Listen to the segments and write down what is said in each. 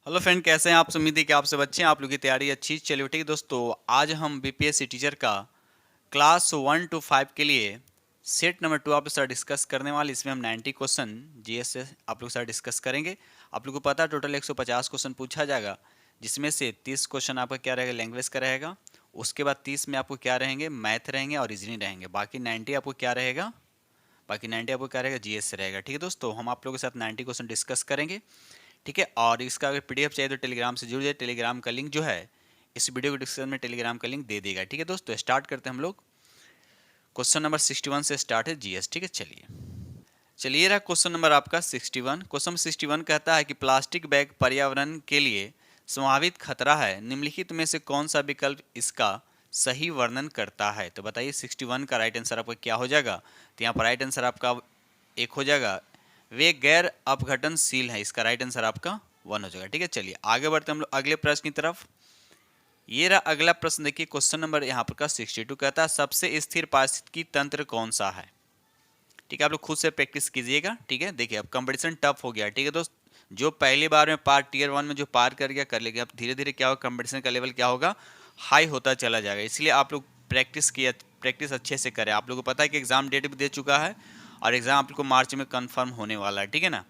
Hello friend, कैसे हैं आप? उम्मीद है कि आपसे बच्चे हैं, आप लोग की तैयारी अच्छी चलिए। ठीक है दोस्तों, आज हम बीपीएससी टीचर का क्लास 1 to 5 के लिए सेट नंबर 2 आप लोग साथ डिस्कस करने वाले। इसमें हम 90 क्वेश्चन जीएस से आप लोग साथ डिस्कस करेंगे। आप लोग को पता है टोटल 150 क्वेश्चन पूछा जाएगा, जिसमें से 30 क्वेश्चन आपका क्या रहेगा, लैंग्वेज का रहेगा। उसके बाद 30 में आपको क्या रहेंगे, मैथ रहेंगे और रीजनिंग रहेंगे। बाकी 90 आपको क्या रहेगा, जीएस से रहेगा। ठीक है दोस्तों, हम आप लोगों के साथ 90 क्वेश्चन डिस्कस करेंगे। ठीक है, और इसका अगर पीडीएफ चाहिए तो टेलीग्राम से जुड़ जाए। टेलीग्राम का लिंक जो है इस वीडियो के डिस्क्रिप्शन में टेलीग्राम का लिंक दे देगा। ठीक है दोस्तों, स्टार्ट करते हैं हम लोग। क्वेश्चन नंबर 61 से स्टार्ट है जीएस। ठीक है, चलिए रहा क्वेश्चन नंबर आपका 61। क्वेश्चन 61 कहता है कि प्लास्टिक बैग पर्यावरण के लिए संभावित खतरा है, निम्नलिखित में से कौन सा विकल्प इसका सही वर्णन करता है। तो बताइए 61 का राइट आंसर आपका क्या हो जाएगा। तो यहाँ पर राइट आंसर आपका एक हो जाएगा, वे गैर अपघटनशील है। इसका राइट आंसर आपका 1 हो जाएगा। ठीक है, चलिए आगे बढ़ते हम लोग अगले प्रश्न की तरफ। ये रहा अगला प्रश्न, देखिए क्वेश्चन नंबर यहाँ पर का 62 कहता है सबसे स्थिर पारिस्थितिकी तंत्र कौन सा है। ठीक है, आप लोग खुद से प्रैक्टिस कीजिएगा। ठीक है, देखिए अब कंपटीशन टफ हो गया। ठीक है दोस्त, जो पहली बार में पार टीयर 1 में जो पार कर गया कर लेगा, अब धीरे धीरे क्या होगा, कंपटीशन का लेवल क्या होगा, हाई होता चला जाएगा। इसलिए आप लोग प्रैक्टिस अच्छे से करें। आप लोगों को पता है कि एग्जाम डेट भी दे चुका है और एग्जाम आप लोग को मार्च में कंफर्म होने वाला है। ठीक है ना,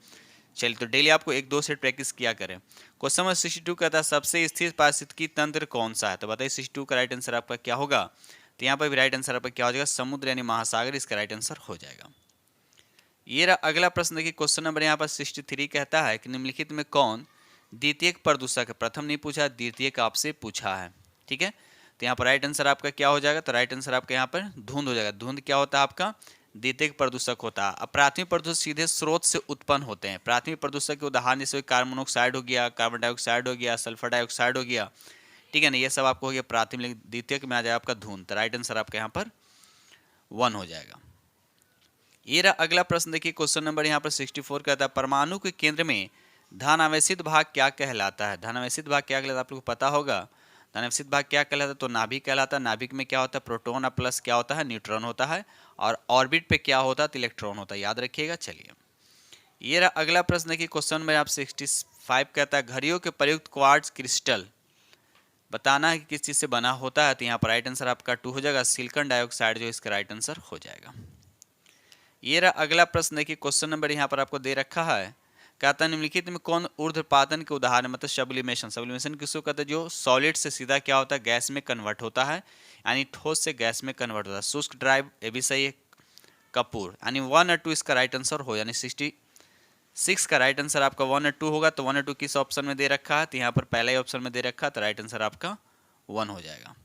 चलिए तो डेली आपको 1-2 सेट प्रैक्टिस किया करें। क्वेश्चन नंबर 62 कहता है सबसे स्थिर पारिस्थितिकी तंत्र कौन सा है। तो बताइए 62 का राइट आंसर आपका क्या होगा। तो यहाँ पर भी राइट आंसर आपका क्या हो जाएगा, समुद्र यानी महासागर, इसका राइट आंसर हो जाएगा। ये रहा अगला प्रश्न, देखिए क्वेश्चन नंबर यहाँ पर 63 कहता है कि निम्नलिखित में कौन द्वितीयक प्रदूषक है। प्रथम नहीं पूछा, द्वितीयक आपसे पूछा है। ठीक है, तो यहाँ पर राइट आंसर आपका क्या हो जाएगा। तो राइट आंसर आपका यहाँ पर धुंध हो जाएगा। धुंध क्या होता है आपका, द्वितीयक प्रदूषक होता है। अब प्राथमिक प्रदूषक सीधे स्रोत से उत्पन्न होते हैं। प्राथमिक प्रदूषक के उदाहरण जैसे कार्बन मोनोक्साइड हो गया, कार्बन डाइऑक्साइड हो गया, सल्फर डाइऑक्साइड हो गया। ठीक है ना, ये सब आपको हो गया प्राथमिक। द्वितीयक में आ जाएगा आपका धुंध। तो राइट आंसर आपका यहाँ पर 1 हो जाएगा। ये रहा अगला प्रश्न, देखिए क्वेश्चन नंबर यहाँ पर 64 कहता है परमाणु के केंद्र में धनावेशित भाग क्या कहलाता है। धनावेशित भाग क्या कहलाता है, आप लोग को पता होगा। धनावेशित भाग क्या कहलाता है, तो नाभिक कहलाता है। नाभिक में क्या होता है, प्रोटॉन और प्लस क्या होता है, न्यूट्रॉन होता है। और ऑर्बिट पे क्या होता है, तो इलेक्ट्रॉन होता है, याद रखिएगा। चलिए ये रहा अगला प्रश्न, देखिए क्वेश्चन नंबर आप 65 कहता है घड़ियों के प्रयुक्त क्वार्ट्ज क्रिस्टल बताना है कि किस चीज़ से बना होता है। तो यहाँ पर राइट आंसर आपका 2 हो जाएगा, सिलिकॉन डाइऑक्साइड जो इसका राइट आंसर हो जाएगा। ये रहा अगला प्रश्न, देखिए क्वेश्चन नंबर यहाँ पर आपको दे रखा है, कहता है निम्नलिखित में कौन ऊर्ध्वपातन के उदाहरण, मतलब सब्लिमेशन। सब्लिमेशन किसको कहते हैं, जो सॉलिड से सीधा क्या होता है, गैस में कन्वर्ट होता है, यानी ठोस से गैस में कन्वर्ट होता है। शुष्क ड्राइव, ये भी सही है। कपूर, यानी 1 और 2 इसका राइट आंसर हो, यानी 66 का राइट आंसर आपका 1 और 2 होगा। तो 1 और 2 किस ऑप्शन में दे रखा है, तो यहाँ पर पहला ही ऑप्शन में दे रखा है, तो राइट आंसर आपका 1 हो जाएगा।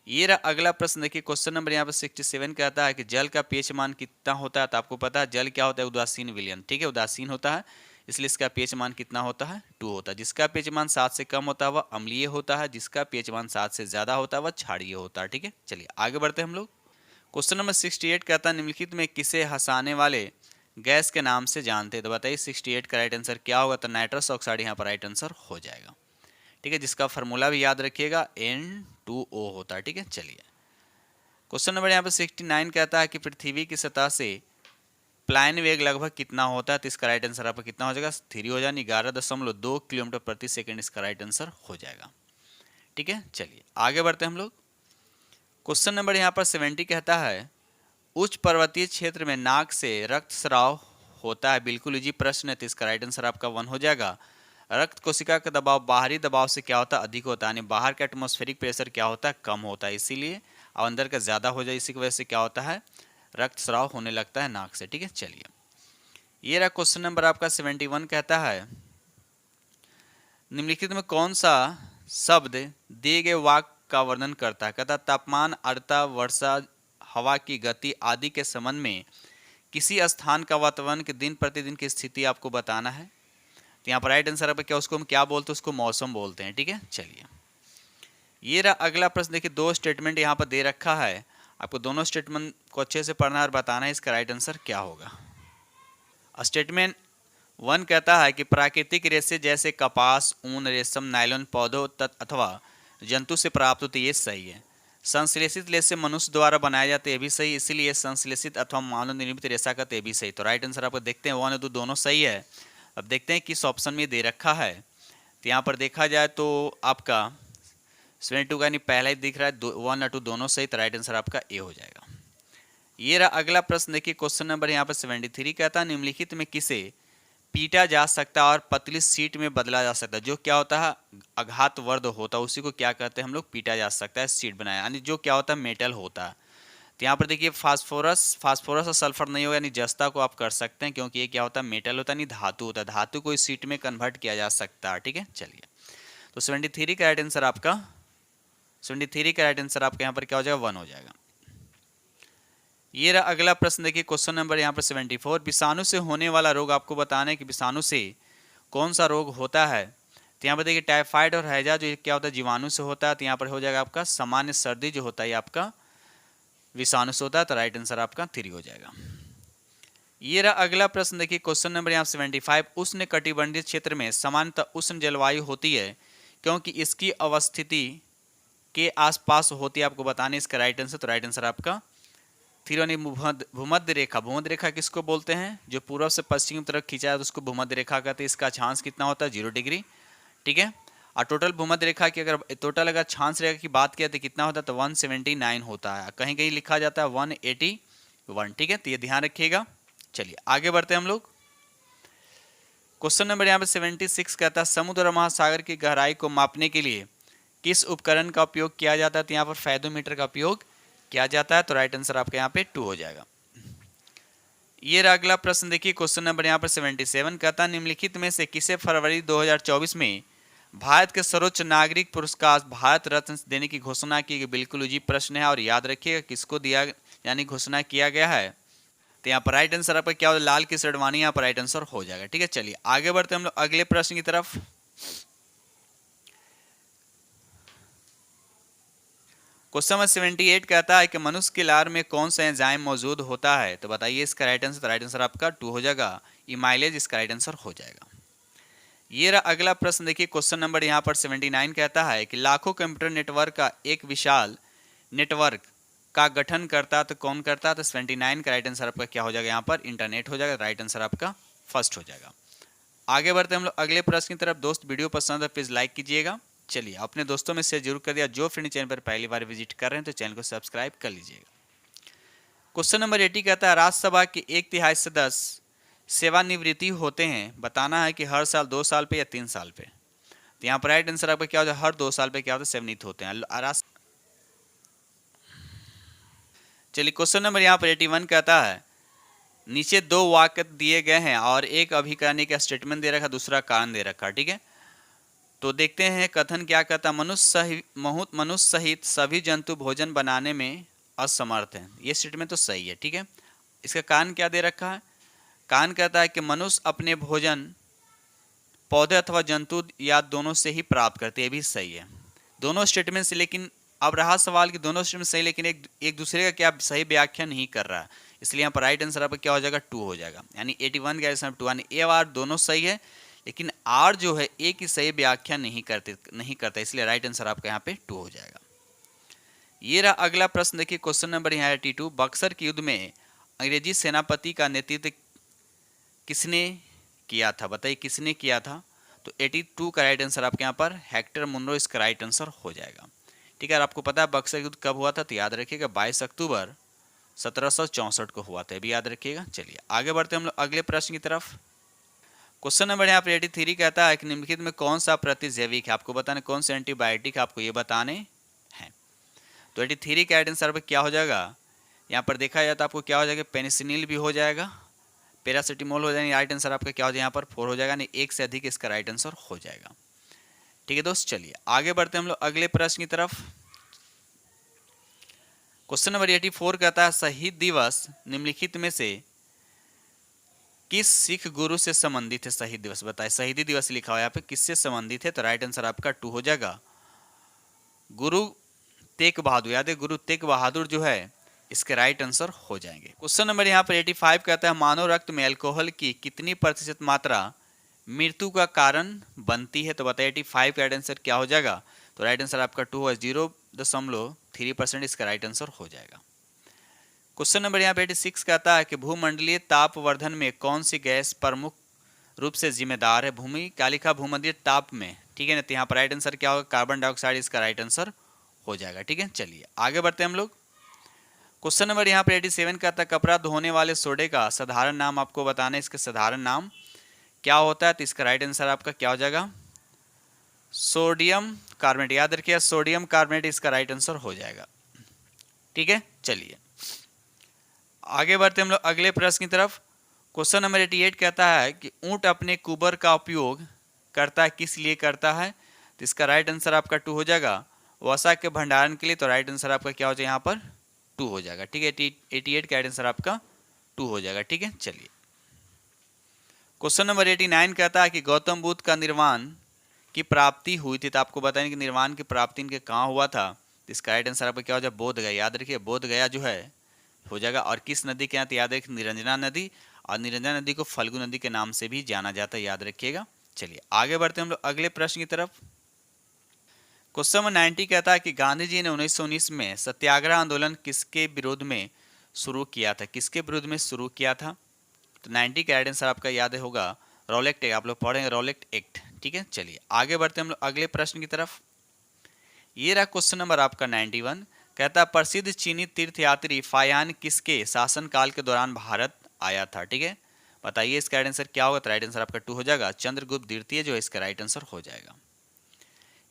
ये रहा अगला प्रश्न, देखिए क्वेश्चन नंबर यहाँ पर 67 कहता है कि जल का पीएच मान कितना होता है। तो आपको पता है जल क्या होता है, उदासीन विलयन। ठीक है, उदासीन होता है, इसलिए इसका पीएच मान कितना होता है, 2 होता है। जिसका पीएच मान 7 से कम होता है वह अम्लीय होता है, जिसका पीएच मान 7 से ज्यादा होता है वह क्षारीय होता है। ठीक है, चलिए आगे बढ़ते हैं हम लोग। क्वेश्चन नंबर 68 कहता है निम्नलिखित में किसे हंसाने वाले गैस के नाम से जानते हैं। तो बताइए 68 का राइट आंसर क्या होगा। तो नाइट्रस ऑक्साइड यहाँ पर राइट आंसर हो जाएगा। ठीक है, जिसका फार्मूला भी याद रखिएगा, N2O होता है। ठीक है, चलिए क्वेश्चन नंबर यहाँ पर 69 कहता है कि पृथ्वी की सतह से प्लायन वेग लगभग कितना होता है। तो इसका राइट आंसर आपका कितना हो जाएगा, 3 हो जाएगा, 11.2 किलोमीटर प्रति सेकंड इसका राइट आंसर हो जाएगा। ठीक है, चलिए आगे बढ़ते हैं हम लोग। क्वेश्चन नंबर यहाँ पर 70 कहता है उच्च पर्वतीय क्षेत्र में नाक से रक्तस्राव होता है। बिल्कुल इजी प्रश्न है, तो इसका राइट आंसर आपका 1 हो जाएगा। रक्त कोशिका का दबाव बाहरी दबाव से क्या होता है, अधिक होता है, यानी बाहर का एटमॉस्फेरिक प्रेशर क्या होता है, कम होता है, इसीलिए और अंदर का ज़्यादा हो जाए, इसी की वजह से क्या होता है, रक्तस्राव होने लगता है नाक से। ठीक है, चलिए ये रहा क्वेश्चन नंबर आपका 71 कहता है निम्नलिखित में कौन सा शब्द दिए गए वाक्य का वर्णन करता है। कहता तापमान, आर्द्रता, वर्षा, हवा की गति आदि के संबंध में किसी स्थान का वातावरण के दिन प्रतिदिन की स्थिति आपको बताना है। तो यहाँ पर राइट आंसर है क्या, उसको हम क्या बोलते हैं, उसको मौसम बोलते हैं। ठीक है, चलिए ये रहा अगला प्रश्न, देखिए 2 स्टेटमेंट यहाँ पर दे रखा है, आपको दोनों स्टेटमेंट को अच्छे से पढ़ना और बताना है इसका राइट आंसर क्या होगा। स्टेटमेंट 1 कहता है कि प्राकृतिक रेशे जैसे कपास, ऊन, रेशम, नायलॉन पौधों अथवा जंतु से प्राप्त होते, ये सही है। संश्लेषित रेशे मनुष्य द्वारा बनाए जाते, ये भी सही, इसीलिए संश्लेषित अथवा मानव निर्मित रेशा का, ये भी सही। तो राइट आंसर आपको देखते हैं 1 और 2 दोनों सही है। अब देखते हैं किस ऑप्शन में दे रखा है। तो यहाँ पर देखा जाए तो आपका 72 का यानी पहला ही दिख रहा है, 1 और 2 दोनों सही, तो राइट आंसर आपका ए हो जाएगा। ये रहा अगला प्रश्न, देखिए क्वेश्चन नंबर यहाँ पर 73 कहता है निम्नलिखित में किसे पीटा जा सकता है और पतली सीट में बदला जा सकता है। जो क्या होता है आघात वर्ध होता है उसी को क्या कहते हैं हम लोग, पीटा जा सकता है, सीट बनाया, यानी जो क्या होता है मेटल होता है। तो यहाँ पर देखिए फास्फोरस और सल्फर नहीं होगा, यानी जस्ता को आप कर सकते हैं क्योंकि ये क्या होता है मेटल होता है, नहीं धातु होता है, धातु को इस सीट में कन्वर्ट किया जा सकता है। ठीक है, चलिए तो 73 का राइट आंसर आपका 73 का राइट आंसर आपका यहाँ पर क्या हो जाएगा, 1 हो जाएगा। ये रहा अगला प्रश्न, देखिए क्वेश्चन नंबर यहाँ पर 74, विषाणु से होने वाला रोग आपको बताना है कि विषाणु से कौन सा रोग होता है। तो यहाँ पर देखिए टाइफाइड और हैजा जो क्या होता है जीवाणु से होता है, तो यहाँ पर हो जाएगा आपका सामान्य सर्दी जो होता है आपका विषाणु से होता है, तो राइट आंसर आपका 3 हो जाएगा। ये रहा अगला प्रश्न, देखिए क्वेश्चन नंबर यहाँ 75, उष्ण कटिबंधीय क्षेत्र में सामान्यतः उष्ण जलवायु होती है क्योंकि इसकी अवस्थिति के आसपास होती है, आपको बताने इसका राइट आंसर, तो राइट आंसर आपका 3 भूमध्य रेखा। भूमध्य रेखा किसको बोलते हैं, जो पूर्व से पश्चिम की तरफ खींचा है तो उसको भूमध्य रेखा कहते हैं। इसका अक्षांश कितना होता है, 0 डिग्री। ठीक है, और टोटल भूमध्य रेखा की अगर टोटल अगर अक्षांश रेखा की बात किया तो कितना होता है, तो 179 होता है, कहीं कहीं लिखा जाता है 181। ठीक है, तो ये ध्यान रखिएगा। चलिए आगे बढ़ते हैं हम लोग। क्वेश्चन नंबर यहाँ पे 76 कहता है समुद्र और महासागर की गहराई को मापने के लिए किस उपकरण का उपयोग किया जाता है। तो यहाँ पर फेदोमीटर का उपयोग किया जाता है, तो राइट आंसर आपका यहाँ पे 2 हो जाएगा। ये अगला प्रश्न देखिए क्वेश्चन नंबर यहाँ पर 77 कहता है निम्नलिखित में से किसे फरवरी 2024 में भारत के सर्वोच्च नागरिक पुरस्कार भारत रत्न देने की घोषणा की गई। बिल्कुल उजी प्रश्न है और याद रखिएगा किसको दिया यानी घोषणा किया गया है। तो यहाँ पर राइट आंसर आपका क्या हो, लाल किस अडवाणी यहाँ पर राइट आंसर हो जाएगा। ठीक है, चलिए आगे बढ़ते हम लोग अगले प्रश्न की तरफ। क्वेश्चन नंबर 78 कहता है कि मनुष्य के लार में कौन सा एंजाइम मौजूद होता है। तो बताइए इसका राइट आंसर, राइट आंसर आपका 2 हो जाएगा, इमाइलेज इसका राइट आंसर हो जाएगा। ये रहा अगला प्रश्न, देखिए क्वेश्चन नंबर यहाँ पर 79 कहता है कि लाखों कंप्यूटर नेटवर्क का एक विशाल नेटवर्क का गठन करता तो कौन करता। तो 79 का राइट आंसर आपका क्या हो जाएगा, यहाँ पर इंटरनेट हो जाएगा, राइट आंसर आपका फर्स्ट हो जाएगा। आगे बढ़ते हम लोग अगले प्रश्न की तरफ। दोस्त वीडियो पसंद है प्लीज लाइक कीजिएगा। चलिए अपने दोस्तों में शेयर जरूर कर दिया, जो फ्रेंड चैनल पर पहली बार विजिट कर रहे हैं तो चैनल को सब्सक्राइब कर लीजिएगा। क्वेश्चन नंबर 80 कहता है राज्यसभा के 1/3 सदस्य सेवानिवृत्ति होते हैं, बताना है कि हर साल 2 साल पे या 3 साल पे। तो यहाँ पर राइट आंसर आपका क्या हो जाए, हर 2 साल पे क्या होता है सेवानिवृत्त होते हैं। चलिए क्वेश्चन नंबर यहाँ पर 81 कहता है नीचे 2 वाक्य दिए गए हैं और एक अभिकरणी का स्टेटमेंट दे रखा, दूसरा कारण दे रखा। ठीक है, तो देखते हैं कथन क्या कहता है, मनुष्य सहित सभी जंतु भोजन बनाने में असमर्थ हैं। ये स्टेटमेंट तो सही है। ठीक है, इसका कारण क्या दे रखा है, कारण कहता है कि मनुष्य अपने भोजन पौधे अथवा जंतु या दोनों से ही प्राप्त करते हैं। ये भी सही है दोनों स्टेटमेंट से, लेकिन अब रहा सवाल कि दोनों स्टेटमेंट सही लेकिन एक दूसरे का क्या सही व्याख्या नहीं कर रहा है, इसलिए यहाँ पर राइट आंसर आपका क्या हो जाएगा, 2 हो जाएगा। यानी 81 का आंसर 2, यानी ए और आर दोनों सही है लेकिन आर जो है ए की सही व्याख्या नहीं करता, इसलिए राइट आंसर आपका यहाँ पे 2 हो जाएगा। ये रहा अगला प्रश्न, देखिए क्वेश्चन नंबर यहाँ 82, बक्सर के युद्ध में अंग्रेजी सेनापति का नेतृत्व किसने किया था, बताइए किसने किया था। तो 82 का राइट आंसर आपके यहाँ पर हेक्टर मुनरो इसका राइट आंसर हो जाएगा। ठीक है, आपको पता है बक्सर युद्ध कब हुआ था, तो याद रखिएगा 22 अक्टूबर 1764 को हुआ था, भी याद रखिएगा। चलिए आगे बढ़ते हम लोग अगले प्रश्न की तरफ। क्वेश्चन नंबर यहाँ पर 83 कहता है कि निम्नलिखित में कौन सा प्रतिजैविक है, आपको बताना कौन सा एंटीबायोटिक है, आपको ये बताने हैं। तो 83 का राइट आंसर पर क्या हो जाएगा, यहाँ पर देखा जाए तो आपको क्या हो जाएगा, पेनिसिलिन भी हो जाएगा, पैरासिटामोल हो जाएगा। राइट आंसर आपका क्या हो जाएगा, यहाँ पर 4 हो जाएगा, नहीं एक से अधिक इसका राइट आंसर हो जाएगा। ठीक है दोस्त, चलिए आगे बढ़ते हम लोग अगले प्रश्न की तरफ। क्वेश्चन नंबर 84 कहता है शहीद दिवस निम्नलिखित में से किस सिख गुरु से संबंधित है। शहीद दिवस बताए, शहीदी दिवस लिखा हुआ है यहाँ पे, किससे संबंधित है। तो राइट आंसर आपका 2 हो जाएगा, गुरु तेग बहादुर। याद है गुरु तेग बहादुर जो है इसके राइट आंसर हो जाएंगे। क्वेश्चन नंबर यहाँ पर 85 कहता है मानव रक्त में अल्कोहल की कितनी प्रतिशत मात्रा मृत्यु का कारण बनती है। तो बताइए 85 का राइट आंसर क्या हो जाएगा। तो राइट आंसर आपका 2 है, 0.3% इसका राइट आंसर हो जाएगा। क्वेश्चन नंबर यहाँ पे 86 कहता है कि भूमंडलीय तापवर्धन में कौन सी गैस प्रमुख रूप से जिम्मेदार है। भूमि क्या लिखा, भूमंडलीय ताप में ठीक है ना। तो यहाँ पर राइट आंसर क्या होगा, कार्बन डाइऑक्साइड इसका राइट आंसर हो जाएगा। ठीक है, चलिए आगे बढ़ते हैं हम लोग। क्वेश्चन नंबर यहाँ पर 87 का था, कपड़ा धोने वाले सोडे का साधारण नाम आपको बताना है, इसका साधारण नाम क्या होता है। तो इसका राइट आंसर आपका क्या हो जाएगा, सोडियम कार्बोनेट। याद रखिए सोडियम कार्बोनेट इसका राइट आंसर हो जाएगा। ठीक है, चलिए आगे बढ़ते हम लोग अगले प्रश्न की तरफ। क्वेश्चन नंबर 88 कहता है कि ऊंट अपने कुबर का उपयोग करता है, किस लिए करता है। तो इसका राइट आंसर आपका 2 हो जाएगा, वसा के भंडारण के लिए। तो राइट आंसर आपका क्या हो जाएगा, यहाँ पर 2 हो जाएगा। ठीक है, 88 का राइट आंसर आपका 2 हो जाएगा। ठीक है, चलिए क्वेश्चन नंबर 89 कहता है कि गौतम बुद्ध का निर्वाण की प्राप्ति हुई थी। तो आपको बताएं कि निर्वाण की प्राप्ति इनके कहाँ हुआ था। तो इसका राइट आंसर आपका क्या हो जाएगा, बोध गया। याद रखिए बोध गया जो है हो जाएगा। और किस नदी के यहाँ, तो याद रखिए निरंजना नदी, और निरंजना नदी को फल्गु नदी के नाम से भी जाना जाता है, याद रखिएगा। चलिए आगे बढ़ते हैं हम लोग अगले प्रश्न की तरफ। क्वेश्चन नंबर 90 कहता है कि गांधी जी ने 1919 में सत्याग्रह आंदोलन किसके विरोध में शुरू किया था, किसके विरोध में शुरू किया था। तो 90 का राइट आंसर आपका याद होगा रॉलेक्ट एक्ट, आप लोग पढ़ेंगे रॉलेक्ट एक्ट। ठीक है, चलिए आगे बढ़ते हैं हम लोग अगले प्रश्न की तरफ। ये रहा क्वेश्चन नंबर आपका 91, कहता है प्रसिद्ध चीनी तीर्थयात्री फायान किसके शासनकाल के दौरान भारत आया था। ठीक है, बताइए इसका राइट आंसर क्या होगा। तो राइट आंसर आपका 2 हो जाएगा, चंद्रगुप्त द्वितीय जो है इसका राइट आंसर हो जाएगा।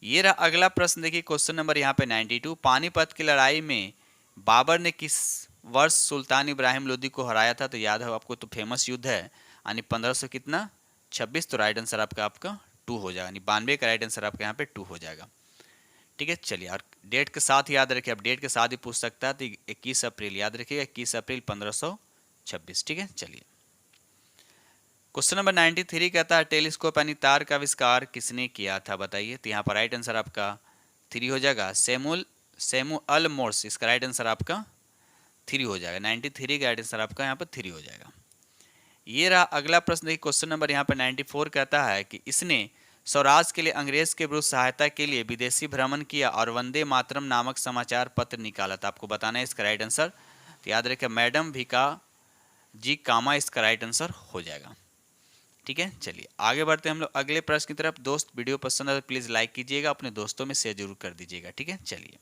ये रहा अगला प्रश्न, देखिए क्वेश्चन नंबर यहाँ पे 92, पानीपत की लड़ाई में बाबर ने किस वर्ष सुल्तान इब्राहिम लोदी को हराया था। तो याद है आपको, तो फेमस युद्ध है, यानी 1500 कितना 26। तो राइट आंसर आपका 2 हो जाएगा, यानी 92 का राइट आंसर आपका यहाँ पे 2 हो जाएगा। ठीक है, चलिए और डेट के साथ याद रखिए, अब डेट के साथ ही पूछ सकता है। तो 21 अप्रैल याद रखिएगा, 21 अप्रैल 1526। ठीक है, चलिए क्वेश्चन नंबर 93 कहता है टेलीस्कोप यानी तार का आविष्कार किसने किया था, बताइए। तो यहाँ पर राइट आंसर आपका 3 हो जाएगा, सैमुअल मोर्स। इसका राइट आंसर आपका 3 हो जाएगा, 93 का राइट आंसर आपका यहाँ पर 3 हो जाएगा। ये रहा अगला प्रश्न, देखिए क्वेश्चन नंबर यहाँ पर 94 कहता है कि इसने स्वराज के लिए अंग्रेज के विरुद्ध सहायता के लिए विदेशी भ्रमण किया और वंदे मातरम नामक समाचार पत्र निकाला था। आपको बताना है इसका राइट आंसर। तो याद रखिए मैडम भिका जी कामा इसका राइट आंसर हो जाएगा। ठीक है, चलिए आगे बढ़ते हैं हम लोग अगले प्रश्न की तरफ। दोस्त वीडियो पसंद है तो प्लीज़ लाइक कीजिएगा, अपने दोस्तों में शेयर जरूर कर दीजिएगा। ठीक है, चलिए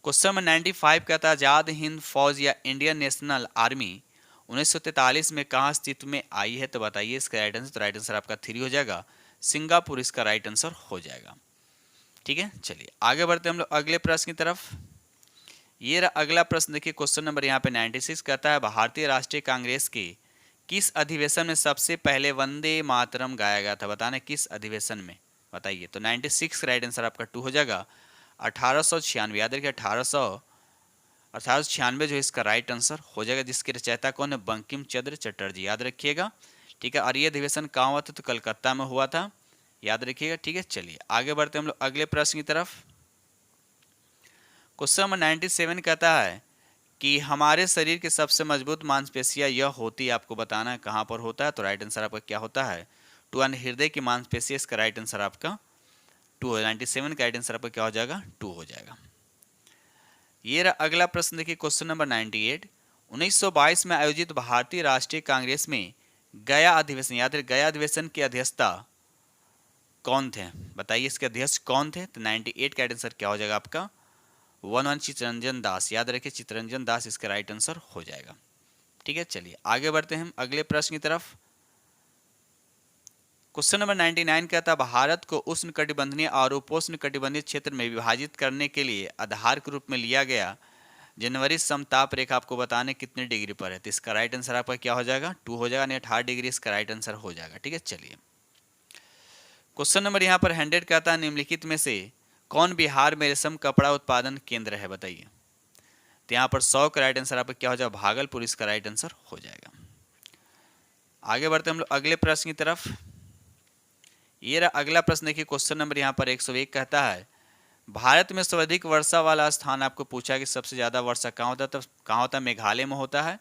क्वेश्चन नंबर 95 कहता है आजाद हिंद फौज या इंडियन नेशनल आर्मी 1943 में कहाँ अस्तित्व में आई है। तो बताइए इसका राइट आंसर। तो राइट आंसर आपका 3 हो जाएगा, सिंगापुर इसका राइट आंसर हो जाएगा। ठीक है, चलिए आगे बढ़ते हैं हम लोग अगले प्रश्न की तरफ। ये रहा अगला प्रश्न, देखिए क्वेश्चन नंबर यहाँ पे 96 कहता है भारतीय राष्ट्रीय कांग्रेस के किस अधिवेशन में सबसे पहले वंदे मातरम गाया गया था। बताना किस अधिवेशन में, बताइए। तो 96 का राइट आंसर आपका 2 हो जाएगा, 1896। याद रखिए 1896 जो इसका राइट आंसर हो जाएगा, जिसके रचयिता कौन है, बंकिम चंद्र चटर्जी। याद रखिएगा, ठीक है। और ये अधिवेशन कहाँ हुआ था, तो कलकत्ता में हुआ था, याद रखिएगा। ठीक है, चलिए आगे बढ़ते हम लोग अगले प्रश्न की तरफ। क्वेश्चन नंबर 97 कहता है कि हमारे शरीर की सबसे मजबूत मांसपेशियां यह होती है, आपको बताना है कहाँ पर होता है। तो राइट आंसर आपका क्या होता है, 2, यानी हृदय की मांसपेशियां। इसका राइट आंसर आपका 2 है, 97 का राइट आंसर आपका क्या हो जाएगा, 2 हो जाएगा। ये रहा अगला प्रश्न, देखिए क्वेश्चन नंबर 98, 1922 में आयोजित भारतीय राष्ट्रीय कांग्रेस में गया अधिवेशन, याद रखिए गया अधिवेशन की अध्यक्षता कौन थे, बताइए इसके अध्यक्ष कौन थे। तो 98 का राइट आंसर क्या हो जाएगा आपका 1 चित्तरंजन दास। याद रखिए चित्तरंजन दास इसका राइट आंसर हो जाएगा। ठीक है, चलिए आगे बढ़ते हैं हम अगले प्रश्न की तरफ। क्वेश्चन नंबर 99 कहता है भारत को उष्णकटिबंधीय और उपोष्णकटिबंधीय क्षेत्र में विभाजित करने के लिए आधार के रूप में लिया गया जनवरी समताप रेखा आपको बताने कितने डिग्री पर है। तो इसका राइट आंसर आपका क्या हो जाएगा, 2 हो जाएगा, 18 डिग्री इसका राइट आंसर हो जाएगा। ठीक है, चलिए क्वेश्चन नंबर यहाँ पर 100 कहता है निम्नलिखित में से कौन बिहार में रेशम कपड़ा उत्पादन केंद्र है, बताइए। तो यहाँ पर 100 का राइट आंसर आपका क्या हो जाएगा, भागलपुर इसका राइट आंसर हो जाएगा। आगे बढ़ते हम लोग अगले प्रश्न की तरफ। ये रहा अगला प्रश्न, देखिए क्वेश्चन नंबर यहाँ पर 101 कहता है भारत में सर्वाधिक वर्षा वाला स्थान आपको पूछा कि सबसे ज़्यादा वर्षा कहाँ होता है। तो कहाँ होता है, मेघालय में होता है।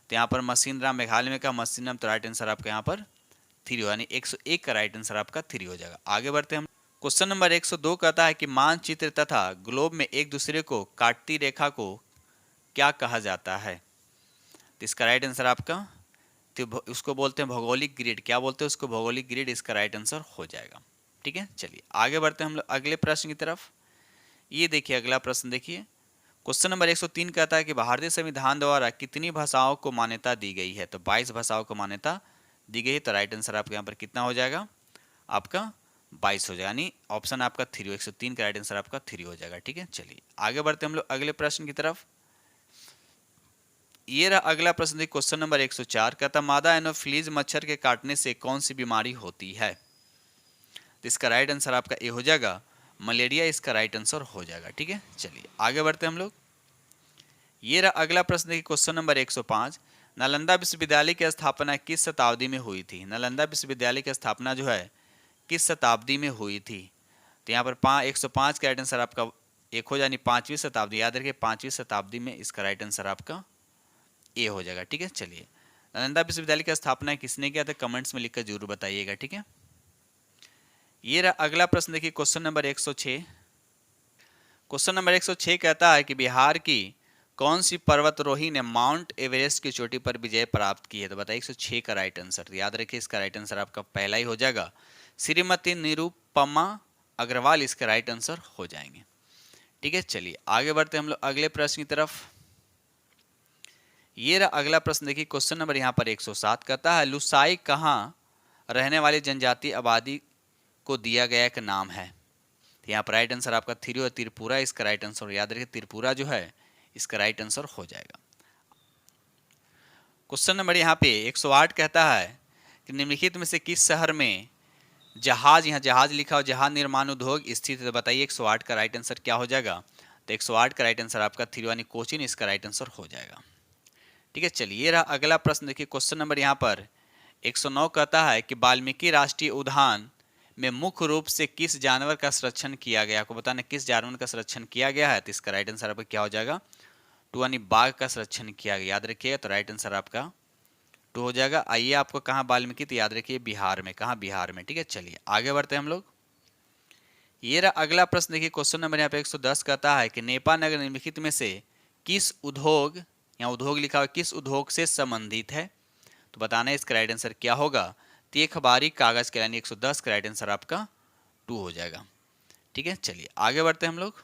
तो यहाँ पर मसीनराम मेघालय में का मसीनराम। तो राइट आंसर आपका यहाँ पर 3 यानी 101 का राइट आंसर आपका 3 हो जाएगा। आगे बढ़ते हम क्वेश्चन नंबर 102 कहता है कि मानचित्र तथा ग्लोब में एक दूसरे को काटती रेखा को क्या कहा जाता है। तो इसका राइट आंसर आपका, तो उसको बोलते हैं भौगोलिक ग्रिड। क्या बोलते हैं उसको, भौगोलिक ग्रिड इसका राइट आंसर हो जाएगा। ठीक है, चलिए आगे बढ़ते हैं हम लोग अगले प्रश्न की तरफ। ये देखिए अगला प्रश्न देखिए, क्वेश्चन नंबर 103 कहता है कि भारतीय संविधान द्वारा कितनी भाषाओं को मान्यता दी गई है? तो 22 भाषाओं को मान्यता दी गई है। तो राइट आंसर आपके यहाँ पर कितना हो जाएगा? आपका 22 हो जाएगा, यानी ऑप्शन आपका 3, 103 का राइट आंसर आपका 3 हो जाएगा। ठीक है, चलिए आगे बढ़ते हैं हम लोग अगले प्रश्न की तरफ। ये रहा अगला प्रश्न देखिए, क्वेश्चन नंबर 104 कहता मादा एनोफिलीज मच्छर के काटने से कौन सी बीमारी होती है? तो इसका राइट आंसर आपका ए हो जाएगा, मलेरिया इसका राइट आंसर हो जाएगा। ठीक है, चलिए आगे बढ़ते हैं हम लोग। ये रहा अगला प्रश्न देखिए, क्वेश्चन नंबर 105 नालंदा विश्वविद्यालय की स्थापना किस शताब्दी में हुई थी? नालंदा विश्वविद्यालय की स्थापना जो है किस शताब्दी में हुई थी? तो यहाँ पर 105 का राइट आंसर आपका एक हो जाए, 5वीं शताब्दी, याद रखिए 5वीं शताब्दी में इसका राइट आंसर आपका ए हो जाएगा। ठीक है, चलिए नालंदा विश्वविद्यालय की स्थापना किसने किया था? कमेंट्स में लिखकर जरूर बताइएगा। ठीक है, ये रहा अगला प्रश्न देखिए, क्वेश्चन नंबर 106। क्वेश्चन नंबर 106 कहता है कि बिहार की कौन सी पर्वतरोही ने माउंट एवरेस्ट की चोटी पर विजय प्राप्त की है? तो बताइए 106 का राइट आंसर। तो याद रखिए इसका राइट आंसर आपका पहला ही हो जाएगा, श्रीमती निरुपमा अग्रवाल इसके राइट आंसर हो जाएंगे। ठीक है, चलिए आगे बढ़ते हैं हम लोग अगले प्रश्न की तरफ। ये रहा अगला प्रश्न देखिए, क्वेश्चन नंबर यहाँ पर 107 कहता है लुसाई कहाँ रहने वाली जनजातीय आबादी को दिया गया एक नाम है? तो यहाँ पर राइट आंसर आपका 3 और त्रिपुरा इसका राइट आंसर। याद रखिए त्रिपुरा जो है इसका राइट आंसर हो जाएगा। क्वेश्चन नंबर यहाँ पे 108 कहता है कि निम्नलिखित में से किस शहर में जहाज, यहाँ जहाज लिखा हो, जहाज निर्माण उद्योग स्थित है? तो बताइए 108 का राइट आंसर क्या हो जाएगा? तो 108 का राइट आंसर आपका 3 यानी कोचीन इसका राइट आंसर हो जाएगा। ठीक है, चलिए रहा अगला प्रश्न देखिए, क्वेश्चन नंबर यहाँ पर 109 कहता है कि वाल्मीकि राष्ट्रीय उद्यान में मुख्य रूप से किस जानवर का संरक्षण किया गया? आपको बताना किस जानवर का संरक्षण किया गया है? तो इसका राइट आंसर आपका क्या हो जाएगा? 2 यानी बाघ का संरक्षण किया गया। याद रखिएगा, तो राइट आंसर आपका 2 हो जाएगा। आइए आपको कहाँ वाल्मीकि? तो याद रखिए बिहार में। कहाँ? बिहार में। ठीक है, चलिए आगे बढ़ते हैं हम लोग। ये रहा अगला प्रश्न देखिए, क्वेश्चन नंबर यहाँ पे 110 कहता है कि नेपा नगर निम्नलिखित में से किस उद्योग, यहाँ उद्योग लिखा हुआ, किस उद्योग से संबंधित है? तो बताना है इसका राइट आंसर क्या होगा? तो अखबारी कागज के, यानी 110 का राइट आंसर आपका 2 हो जाएगा। ठीक है, चलिए आगे बढ़ते हैं हम लोग।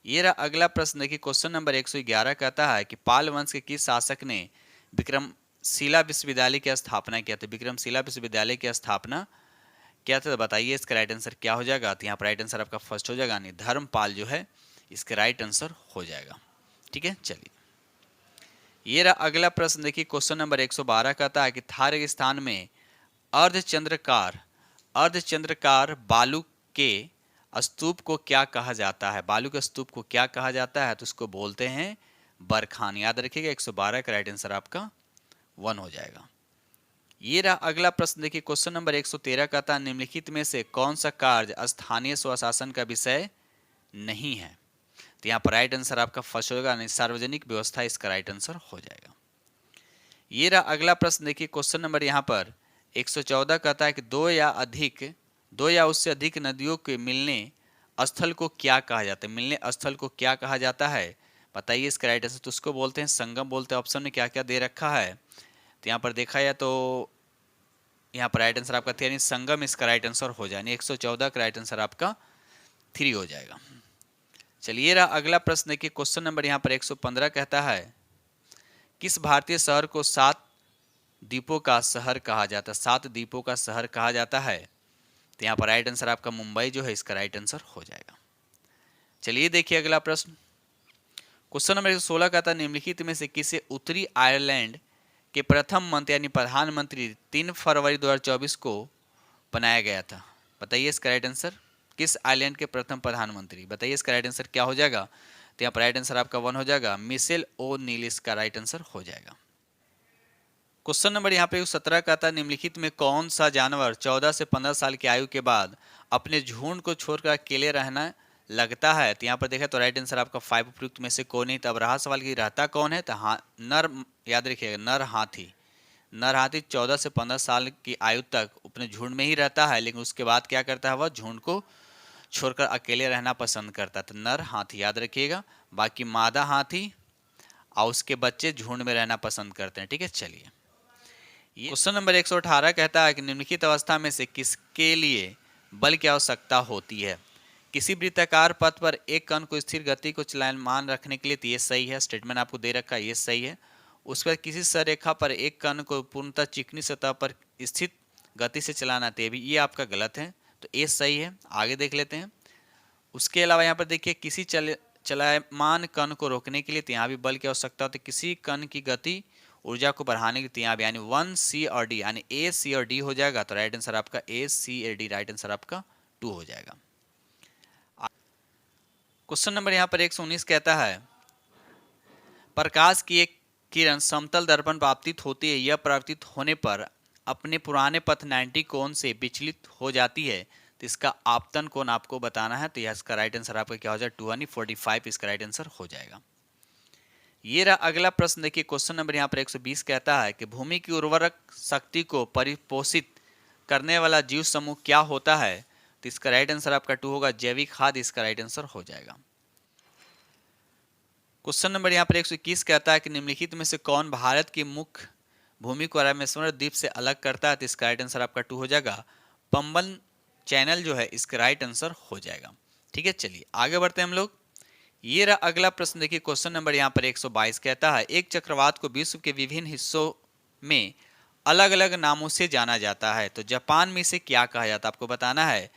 ये रहा अगला प्रश्न देखिए, क्वेश्चन नंबर 111 कहता है कि पाल वंश के किस शासक ने विक्रमशिला विश्वविद्यालय की स्थापना किया था? विक्रमशिला विश्वविद्यालय की स्थापना क्या था? तो बताइए इसका राइट आंसर क्या हो जाएगा? तो यहाँ पर राइट आंसर आपका फर्स्ट हो जाएगा, यानी धर्मपाल जो है इसका राइट आंसर हो जाएगा। ठीक है, चलिए ये रहा अगला प्रश्न देखिए, क्वेश्चन नंबर 112 कहता है कि थार रेगिस्तान में अर्धचंद्राकार बालू के स्तूप को क्या कहा जाता है? बालू के स्तूप को क्या कहा जाता है? तो उसको बोलते हैं बरखान। याद रखिएगा 112 का राइट आंसर आपका 1 हो जाएगा। ये रहा अगला प्रश्न देखिए, क्वेश्चन नंबर 113 कहता है निम्नलिखित में से कौन सा कार्य स्थानीय स्वशासन का विषय नहीं है? तो यहाँ पर राइट आंसर आपका फर्स्ट होगा, यानी सार्वजनिक व्यवस्था इसका राइट आंसर हो जाएगा। ये रहा अगला प्रश्न देखिए, क्वेश्चन नंबर यहाँ पर 114 कहता है कि दो या उससे अधिक नदियों के मिलने स्थल को क्या कहा जाता है? मिलने स्थल को क्या कहा जाता है? बताइए इसका राइट आंसर। तो उसको बोलते हैं संगम बोलते हैं। ऑप्शन में क्या क्या दे रखा है? तो यहाँ पर देखा जाए तो यहाँ पर राइट आंसर आपका 3 संगम इसका राइट आंसर हो जाए। 114 का राइट आंसर आपका 3 हो जाएगा। चलिए रहा अगला प्रश्न देखिए, क्वेश्चन नंबर यहाँ पर 115 कहता है किस भारतीय शहर को 7 द्वीपों का शहर कहा जाता है? 7 द्वीपों का शहर कहा जाता है। तो यहाँ पर राइट आंसर आपका मुंबई जो है इसका राइट आंसर हो जाएगा। चलिए देखिए अगला प्रश्न, क्वेश्चन नंबर 116 कहता है निम्नलिखित में से किसे उत्तरी आयरलैंड के प्रथम मंत्री यानी प्रधानमंत्री 3 फरवरी 2024 को बनाया गया था? बताइए इसका राइट आंसर। किस आइलैंड के प्रथम प्रधानमंत्री? बताइए इसका राइट आंसर क्या हो जाएगा? तो यहाँ पर राइट आंसर आपका 1 हो जाएगा, मिशेल ओ नील इसका राइट आंसर हो जाएगा। क्वेश्चन नंबर यहाँ पे 17 का था निम्नलिखित में कौन सा जानवर 14 से 15 साल की आयु के बाद अपने झुंड को छोड़कर अकेले रहना लगता है? तो यहाँ पर देखा तो राइट आंसर आपका 5 उपयुक्त में से कौन नहीं। तब रहा सवाल की रहता कौन है? तो नर, याद रखिएगा नर हाथी। नर हाथी 14 से 15 साल की आयु तक अपने झुंड में ही रहता है, लेकिन उसके बाद क्या करता है? वह झुंड को छोड़कर अकेले रहना पसंद करता है। तो नर हाथी याद रखिएगा। बाकी मादा हाथी और उसके बच्चे झुंड में रहना पसंद करते हैं। ठीक है, चलिए क्वेश्चन नंबर 118 कहता है कि निम्नलिखित अवस्था में से किसके लिए बल की आवश्यकता होती है। किसी वृत्ताकार पथ पर एक कण को स्थिर गति को चलायमान रखने के लिए, तो ये सही है, स्टेटमेंट आपको दे रखा है, ये सही है। उस पर किसी सररेखा पर एक कण को पूर्णतः चिकनी सतह पर स्थित गति से चलाना, तो ये आपका गलत है, तो ये सही है। आगे देख लेते हैं। उसके अलावा यहाँ पर देखिए, किसी चलायमान कण को रोकने के लिए, तो यहाँ भी बल की आवश्यकता होती है। किसी कण की गति ऊर्जा को बढ़ाने के लिए, तो यहाँ भी यानी 1 सी और डी, यानी ए सी और डी हो जाएगा, तो राइट आंसर आपका ए सी ए डी, राइट आंसर आपका 2 हो जाएगा। क्वेश्चन नंबर यहाँ पर 119 कहता है, प्रकाश की एक किरण समतल दर्पण पर आपतित होती है, यह परावर्तित होने पर अपने पुराने पथ 90 कोण से विचलित हो जाती है, तो इसका आपतन कोण आपको बताना है। तो यह इसका राइट आंसर आपका क्या हो जाएगा, 245 इसका राइट आंसर हो जाएगा। ये रहा अगला प्रश्न। देखिए क्वेश्चन नंबर यहाँ पर 120 कहता है कि भूमि की उर्वरक शक्ति को परिपोषित करने वाला जीव समूह क्या होता है, तो इसका राइट आंसर आपका 2 होगा, जैविक खाद इसका राइट आंसर हो जाएगा। क्वेश्चन नंबर यहाँ पर 121 कहता है कि निम्नलिखित में से कौन भारत की मुख्य भूमि को रामेश्वरम द्वीप से अलग करता है, तो इसका राइट आंसर आपका 2 हो जाएगा, पंबन चैनल जो है इसका राइट आंसर हो जाएगा। ठीक है, चलिए आगे बढ़ते हैं हम लोग। ये रहा अगला प्रश्न। देखिए क्वेश्चन नंबर यहाँ पर 122 कहता है, एक चक्रवात को विश्व के विभिन्न हिस्सों में अलग अलग नामों से जाना जाता है, तो जापान में इसे क्या कहा जाता है, आपको बताना है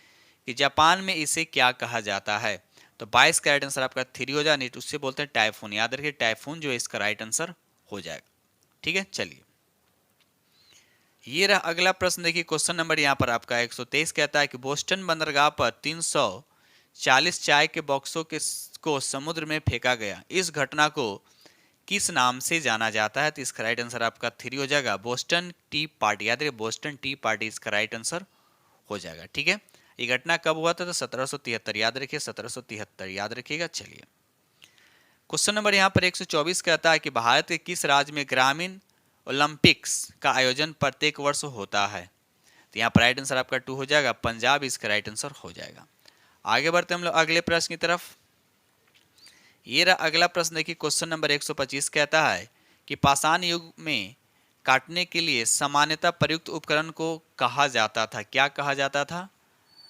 कि जापान में इसे क्या कहा जाता है। तो 22 का राइट आंसर आपका 3 हो जाए, नीट उससे बोलते हैं टाइफून, याद रखिए टाइफून जो है इसका राइट आंसर हो जाएगा। ठीक है, चलिए ये रहा अगला प्रश्न। देखिए क्वेश्चन नंबर यहाँ पर आपका 123 कहता है कि बोस्टन बंदरगाह पर 340 चाय के बॉक्सों को समुद्र में फेंका गया, इस घटना को किस नाम से जाना जाता है, तो इसका राइट आंसर आपका 3 हो जाएगा, बोस्टन टी पार्टी, याद रखिए बोस्टन टी पार्टी इसका राइट आंसर हो जाएगा। ठीक है, ये घटना कब हुआ था, तो 1773, याद रखिए 1773 याद रखिएगा। चलिए क्वेश्चन नंबर यहाँ पर 124 कहता है कि भारत के किस राज्य में ग्रामीण ओलंपिक्स का आयोजन प्रत्येक वर्ष होता है, तो यहाँ पर राइट आंसर आपका 2 हो जाएगा, पंजाब इसका राइट आंसर हो जाएगा। आगे बढ़ते हम लोग अगले प्रश्न की तरफ। ये रहा अगला प्रश्न। देखिए क्वेश्चन नंबर 125 कहता है कि पाषाण युग में काटने के लिए सामान्यतः प्रयुक्त उपकरण को कहा जाता था, क्या कहा जाता था,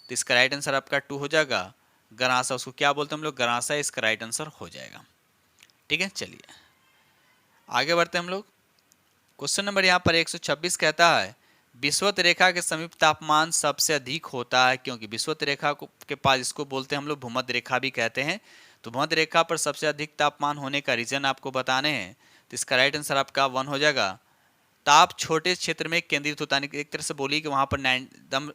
तो इसका राइट आंसर आपका 2 हो जाएगा, गरासा, उसको क्या बोलते हैं हम लोग, गरासा इसका राइट आंसर हो जाएगा। ठीक है, चलिए आगे बढ़ते हैं हम लोग। क्वेश्चन नंबर यहाँ पर 126 कहता है, विषुवत रेखा के समीप तापमान सबसे अधिक होता है, क्योंकि विषुवत रेखा के पास इसको बोलते हैं हम लोग भूमध्य रेखा भी कहते हैं, तो भूमध्य रेखा पर सबसे अधिक तापमान होने का रीजन आपको बताने हैं, तो इसका राइट आंसर आपका 1 हो जाएगा, ताप छोटे क्षेत्र में केंद्रित होता है, एक तरह से बोलिए कि वहाँ पर एकदम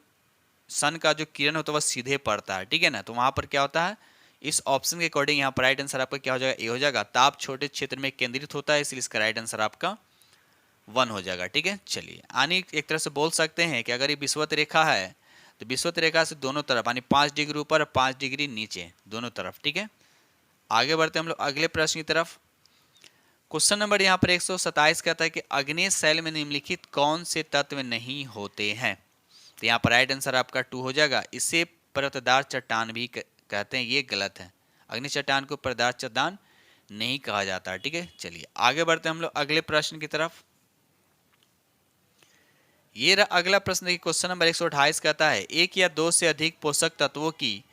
सन का जो किरण होता है वह सीधे पड़ता है, ठीक है ना, तो वहाँ पर क्या होता है, इस ऑप्शन के अकॉर्डिंग यहाँ पर राइट आंसर आपका क्या हो जाएगा, ए हो जाएगा, ताप छोटे क्षेत्र में केंद्रित होता है, इसलिए इसका राइट आंसर आपका 1 हो जाएगा। ठीक है, चलिए यानी एक तरह से बोल सकते हैं कि अगर ये विषुवत रेखा है तो विषुवत रेखा से दोनों तरफ यानी 5 डिग्री ऊपर 5 डिग्री नीचे दोनों तरफ। ठीक है, आगे बढ़ते हैं हम लोग अगले प्रश्न की तरफ। क्वेश्चन नंबर यहाँ पर 127 कहता है कि अग्नेय शैल में निम्नलिखित कौन से तत्व नहीं होते हैं, तो यहाँ पर राइट आंसर आपका 2 हो जाएगा, इसे परतदार चट्टान भी कहते हैं, ये गलत है, अग्नि चट्टान को परतदार चट्टान नहीं कहा जाता। ठीक है, चलिए आगे बढ़ते हैं हम लोग अगले प्रश्न की तरफ। ये रहा अगला प्रश्न। देखिए क्वेश्चन नंबर 128 कहता है, एक या दो से अधिक पोषक तत्वों की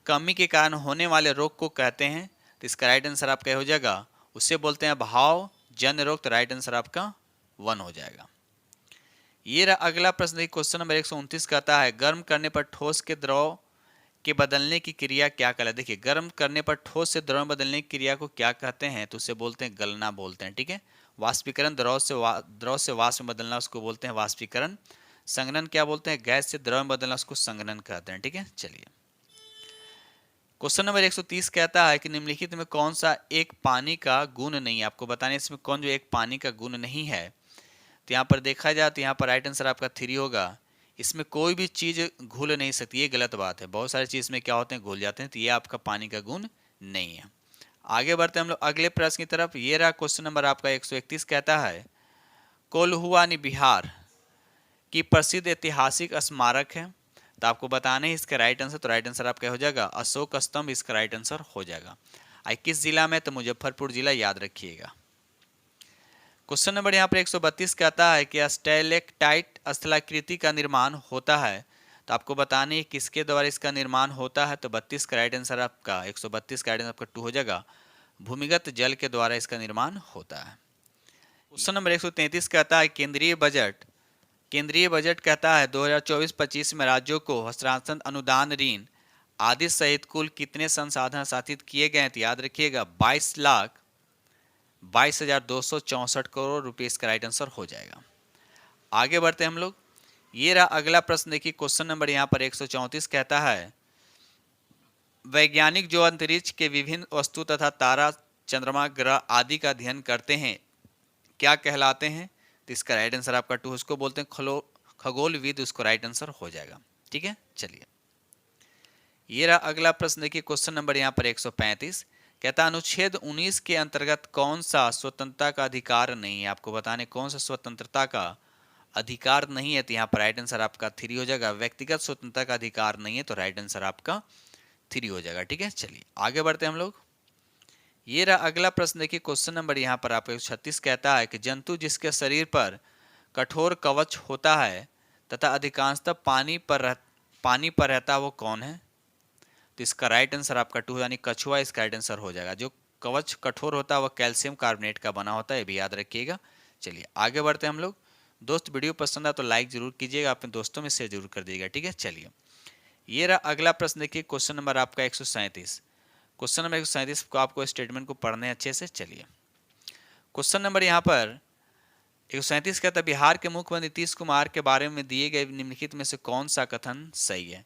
कमी के कारण होने वाले रोग को कहते हैं, तो इसका राइट आंसर आपका हो जाएगा, उससे बोलते हैं भाव जन्य रोग, तो राइट आंसर आपका 1 हो जाएगा। ये रहा अगला प्रश्न। देखिए क्वेश्चन नंबर 129 कहता है, गर्म करने पर ठोस के द्रव के बदलने की क्रिया क्या कहलाती है। देखिए गर्म करने पर ठोस से द्रव बदलने की क्रिया को क्या कहते हैं, तो उसे बोलते हैं गलना बोलते हैं। ठीक है, वाष्पीकरण द्रव से वाष्प में बदलना उसको बोलते हैं वाष्पीकरण, संघनन क्या बोलते हैं, गैस से द्रव में बदलना उसको संघनन कहते हैं। ठीक है, चलिए क्वेश्चन नंबर 130 कहता है कि निम्नलिखित में कौन सा एक पानी का गुण नहीं है, आपको बताने इसमें कौन जो एक पानी का गुण नहीं है, तो यहाँ पर देखा जाए तो यहाँ पर राइट आंसर आपका 3 होगा, इसमें कोई भी चीज़ घुल नहीं सकती, ये गलत बात है, बहुत सारी चीज़ में क्या होते हैं घुल जाते हैं, तो ये आपका पानी का गुण नहीं है। आगे बढ़ते हैं हम लोग अगले प्रश्न की तरफ। ये रहा क्वेश्चन नंबर आपका 131 कहता है, कोल्हुआनी बिहार की प्रसिद्ध ऐतिहासिक स्मारक है, तो आपको बताना है इसका राइट आंसर, तो राइट आंसर आपका हो जाएगा अशोक स्तंभ, इसका राइट आंसर हो जाएगा। किस जिला में, तो मुजफ्फरपुर जिला याद रखिएगा। क्वेश्चन नंबर यहाँ पर 132 कहता है कि स्टैलेक्टाइट स्थलाकृति का निर्माण होता है, तो आपको बताने है किसके द्वारा इसका निर्माण होता है, तो 32 का राइट आंसर आपका 132 का राइट आंसर आपका 2 हो जाएगा। भूमिगत जल के द्वारा इसका निर्माण होता है। क्वेश्चन नंबर 133 कहता है केंद्रीय बजट कहता है 2024-25 में राज्यों को हस्तांतरण, अनुदान, ऋण आदि सहित कुल कितने संसाधन हस्तांतरित किए गए हैं, तो याद रखिएगा 22,22,264 करोड़ रुपए इसका राइट आंसर हो जाएगा। आगे बढ़ते हैं हम लोग। ये रहा अगला प्रश्न, देखिए क्वेश्चन नंबर यहाँ पर 134 कहता है वैज्ञानिक जो अंतरिक्ष के विभिन्न वस्तु तथा तारा, चंद्रमा, ग्रह आदि का अध्ययन करते हैं क्या कहलाते हैं, तो इसका राइट आंसर आपका 2, उसको बोलते हैं खगोलविद, उसको राइट आंसर हो जाएगा। ठीक है, चलिए ये रहा अगला प्रश्न, देखिए क्वेश्चन नंबर यहाँ पर 135 कहता अनुच्छेद 19 के अंतर्गत कौन सा स्वतंत्रता का अधिकार नहीं है, आपको बताने कौन सा स्वतंत्रता का अधिकार नहीं है, तो यहाँ पर राइट आंसर आपका 3 हो जाएगा। व्यक्तिगत स्वतंत्रता का अधिकार नहीं है, तो राइट आंसर आपका 3 हो जाएगा। ठीक है, चलिए आगे बढ़ते हैं हम लोग। ये रहा अगला प्रश्न, देखिए क्वेश्चन नंबर यहाँ पर आपका 136 कहता है कि जंतु जिसके शरीर पर कठोर कवच होता है तथा अधिकांशतः पानी पर रहता है वो कौन है, तो इसका राइट आंसर आपका 2 यानी कछुआ इसका राइट आंसर हो जाएगा। जो कवच कठोर होता है वह कैल्शियम कार्बोनेट का बना होता है, ये भी याद रखिएगा। चलिए आगे बढ़ते हैं हम लोग। दोस्त वीडियो पसंद आए तो लाइक जरूर कीजिएगा, अपने दोस्तों में शेयर जरूर कर दीजिएगा। ठीक है, चलिए ये रहा अगला प्रश्न, देखिए क्वेश्चन नंबर आपका 137। क्वेश्चन नंबर 137 को आपको स्टेटमेंट को पढ़ने अच्छे से। चलिए क्वेश्चन नंबर यहाँ पर 137 कहता है बिहार के मुख्यमंत्री नीतीश कुमार के बारे में दिए गए निम्नलिखित में से कौन सा कथन सही है,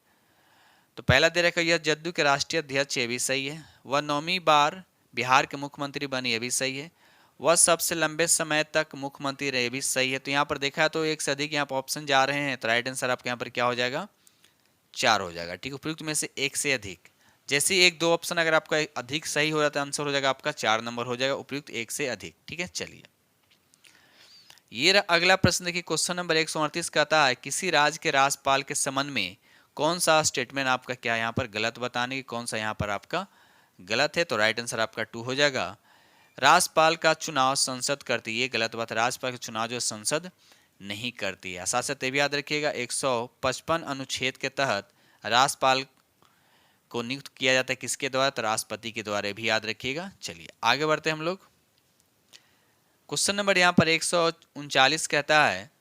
तो पहला दे रखा यह जदयू के राष्ट्रीय अध्यक्ष, ये भी सही है। वह 9वीं बार बिहार के मुख्यमंत्री बने, ये भी सही है। वह सबसे लंबे समय तक मुख्यमंत्री रहे, भी सही है। तो यहाँ पर देखा तो एक से अधिक यहाँ पर ऑप्शन जा रहे हैं, तो राइट आंसर आपके यहाँ पर क्या हो जाएगा 4 हो जाएगा। ठीक है, उपयुक्त में से एक से अधिक, जैसे एक दो ऑप्शन अगर आपका अधिक सही हो जाता है आंसर हो जाएगा आपका 4 नंबर हो जाएगा, उपयुक्त एक से अधिक। ठीक है, चलिए ये अगला प्रश्न देखिए क्वेश्चन नंबर 138 कहता है किसी राज्य के राज्यपाल के संबंध में कौन सा स्टेटमेंट आपका क्या यहाँ पर गलत बताने की, कौन सा यहाँ पर आपका गलत है, तो राइट आंसर आपका 2 हो जाएगा। राज्यपाल का चुनाव संसद करती है, ये गलत बात। राज्यपाल का चुनाव जो संसद नहीं करती है। साथ साथ ये भी याद रखिएगा 155 अनुच्छेद के तहत राज्यपाल को नियुक्त किया जाता है किसके द्वारा, तो राष्ट्रपति के द्वारा, भी याद रखिएगा। चलिए आगे बढ़ते हैं हम लोग। क्वेश्चन नंबर यहाँ पर 139 कहता है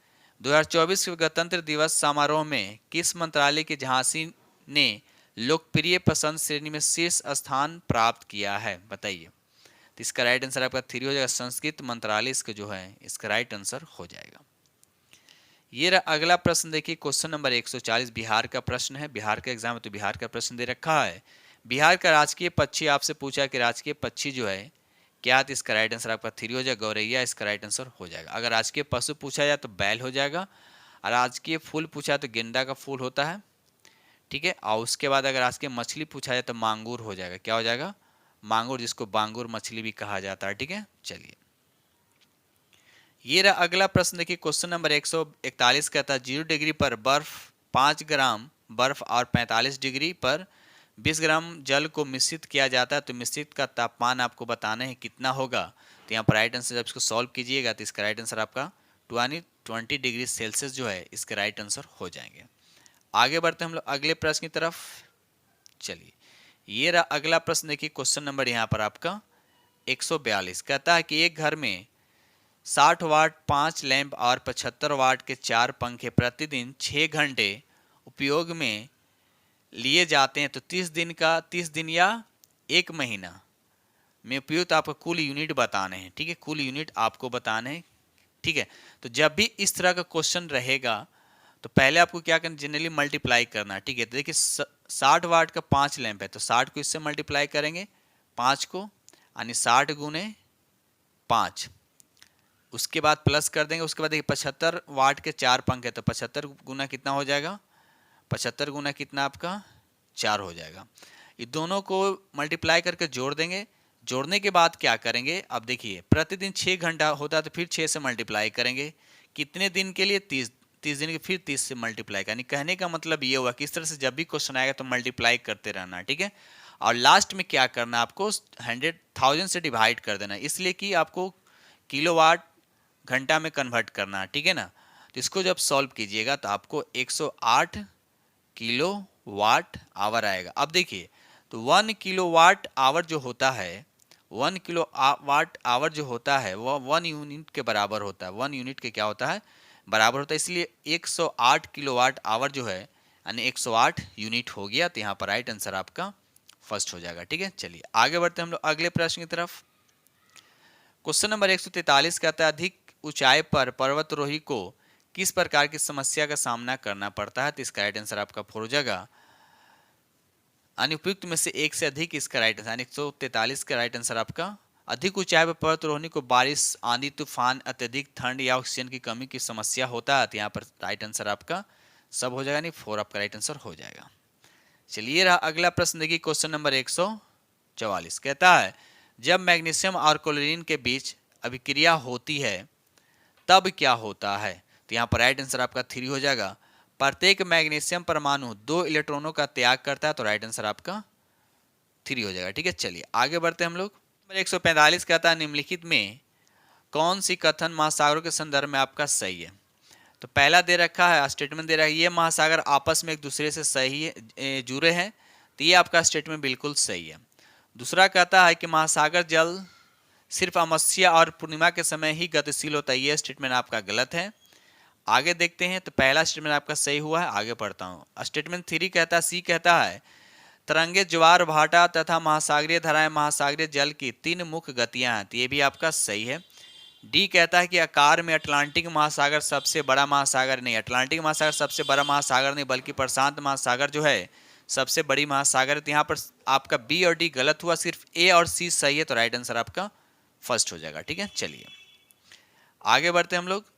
2024 के गणतंत्र दिवस समारोह में किस मंत्रालय के झांसी ने लोकप्रिय पसंद श्रेणी में शीर्ष स्थान प्राप्त किया है, बताइए। तो इसका राइट आंसर आपका 3 हो जाएगा। संस्कृत मंत्रालय इसका जो है इसका राइट आंसर हो जाएगा। ये रहा अगला प्रश्न, देखिए क्वेश्चन नंबर 140 बिहार का प्रश्न है। बिहार का एग्जाम है तो बिहार का प्रश्न दे रखा है। बिहार का राजकीय पक्षी आपसे पूछा कि राजकीय पक्षी जो है क्या, तो इसका राइट आंसर आपका 3 हो जाएगा। गौरैया इसका राइट आंसर हो जाएगा। अगर राजकीय पशु पूछा जाए तो बैल हो जाएगा, और राजकीय फूल पूछा तो गेंदा का फूल होता है। ठीक है, और उसके बाद अगर राजकीय मछली पूछा जाए तो मांगूर हो जाएगा। क्या हो जाएगा, मांगूर, जिसको बांगूर मछली भी कहा जाता है। ठीक है, चलिए ये रहा अगला प्रश्न, देखिए क्वेश्चन नंबर 141 कहता है 0 डिग्री पर बर्फ 5 ग्राम बर्फ और 45 डिग्री पर 20 ग्राम जल को मिश्रित किया जाता है, तो मिश्रित का तापमान आपको बताना है कितना होगा। तो यहाँ पर राइट आंसर जब इसको सॉल्व कीजिएगा तो इसका राइट आंसर आपका 20 डिग्री सेल्सियस जो है इसके राइट आंसर हो जाएंगे। आगे बढ़ते हम लोग अगले प्रश्न की तरफ। चलिए ये रहा अगला प्रश्न, देखिए क्वेश्चन नंबर यहाँ पर आपका 142 कहता है कि एक घर में 60 वाट 5 लैंप और 75 वाट के 4 पंखे प्रतिदिन 6 घंटे उपयोग में लिए जाते हैं, तो 30 दिन या 1 महीना में उपयुक्त आपको कुल यूनिट बताने हैं। ठीक है, कुल यूनिट आपको बताने हैं। ठीक है, तो जब भी इस तरह का क्वेश्चन रहेगा तो पहले आपको क्या करना, जनरली मल्टीप्लाई करना। ठीक है, तो देखिए 60 वाट का 5 लैंप है तो 60 को इससे मल्टीप्लाई करेंगे 5 को, यानी 60 गुने 5, उसके बाद प्लस कर देंगे। उसके बाद देखिए 75 वाट के 4 पंखे, तो 75 गुना कितना हो जाएगा, 75 गुना कितना आपका 4 हो जाएगा। ये दोनों को मल्टीप्लाई करके जोड़ देंगे। जोड़ने के बाद क्या करेंगे, अब देखिए प्रतिदिन 6 घंटा होता है तो फिर 6 से मल्टीप्लाई करेंगे। कितने दिन के लिए, 30 दिन के, फिर 30 से मल्टीप्लाई करनी। कहने का मतलब ये हुआ कि इस तरह से जब भी क्वेश्चन आएगा तो मल्टीप्लाई करते रहना। ठीक है, और लास्ट में क्या करना, आपको 100,000 से डिवाइड कर देना, इसलिए कि आपको किलोवाट घंटा में कन्वर्ट करना। ठीक है ना, तो इसको जब सॉल्व कीजिएगा तो आपको 108 किलो वाट आवर आएगा। अब देखिए, तो 1 किलोवाट आवर जो होता है, 1 किलो वाट आवर जो होता है वह 1 यूनिट के बराबर होता है। 1 यूनिट के क्या होता है, बराबर होता है। इसलिए 108 किलोवाट आवर जो है यानी 108 यूनिट हो गया। तो यहाँ पर राइट आंसर आपका फर्स्ट हो जाएगा। ठीक है, चलिए आगे बढ़ते हैं हम लोग अगले प्रश्न की तरफ। क्वेश्चन नंबर 143 कहता है, अधिक ऊंचाई पर पर्वतारोही को किस प्रकार की समस्या का सामना करना पड़ता है। तो इसका राइट आंसर आपका 4 हो जाएगा। अनुपयुक्त में से एक से अधिक इसका राइट आंसर 143 का राइट आंसर आपका, अधिक ऊंचाई पर पर्वतारोही को बारिश, आंधी, तूफान, अत्यधिक ठंड या ऑक्सीजन की कमी की समस्या होता है। तो यहाँ पर राइट आंसर आपका सब हो जाएगा, नहीं 4 आपका राइट आंसर हो जाएगा। चलिए रहा अगला प्रश्न देखिए, क्वेश्चन नंबर 144 कहता है, जब मैग्नीशियम और क्लोरीन के बीच अभिक्रिया होती है तब क्या होता है। तो यहाँ पर राइट आंसर आपका 3 हो जाएगा। प्रत्येक मैग्नीशियम परमाणु 2 इलेक्ट्रॉनों का त्याग करता है। तो राइट आंसर आपका 3 हो जाएगा। ठीक है, चलिए आगे बढ़ते हैं हम लोग। नंबर 145 कहता है, निम्नलिखित में कौन सी कथन महासागरों के संदर्भ में आपका सही है। तो पहला दे रखा है, स्टेटमेंट दे रहा है, ये महासागर आपस में एक दूसरे से सही जुड़े हैं। तो ये आपका स्टेटमेंट बिल्कुल सही है। दूसरा कहता है कि महासागर जल सिर्फ अमावस्या और पूर्णिमा के समय ही गतिशील होता है। ये स्टेटमेंट आपका गलत है। आगे देखते हैं, तो पहला स्टेटमेंट आपका सही हुआ है। आगे पढ़ता हूँ। स्टेटमेंट 3 कहता है, सी कहता है, तरंगे, ज्वार भाटा तथा महासागरीय धाराएं महासागरीय जल की 3 मुख्य गतियां हैं। तो ये भी आपका सही है। डी कहता है कि आकार में अटलांटिक महासागर सबसे बड़ा महासागर नहीं, अटलांटिक महासागर सबसे बड़ा महासागर नहीं, बल्कि प्रशांत महासागर जो है सबसे बड़ी महासागर है। तो यहाँ पर आपका बी और डी गलत हुआ, सिर्फ ए और सी सही है। तो राइट आंसर आपका फर्स्ट हो जाएगा। ठीक है, चलिए आगे बढ़ते हैं हम लोग।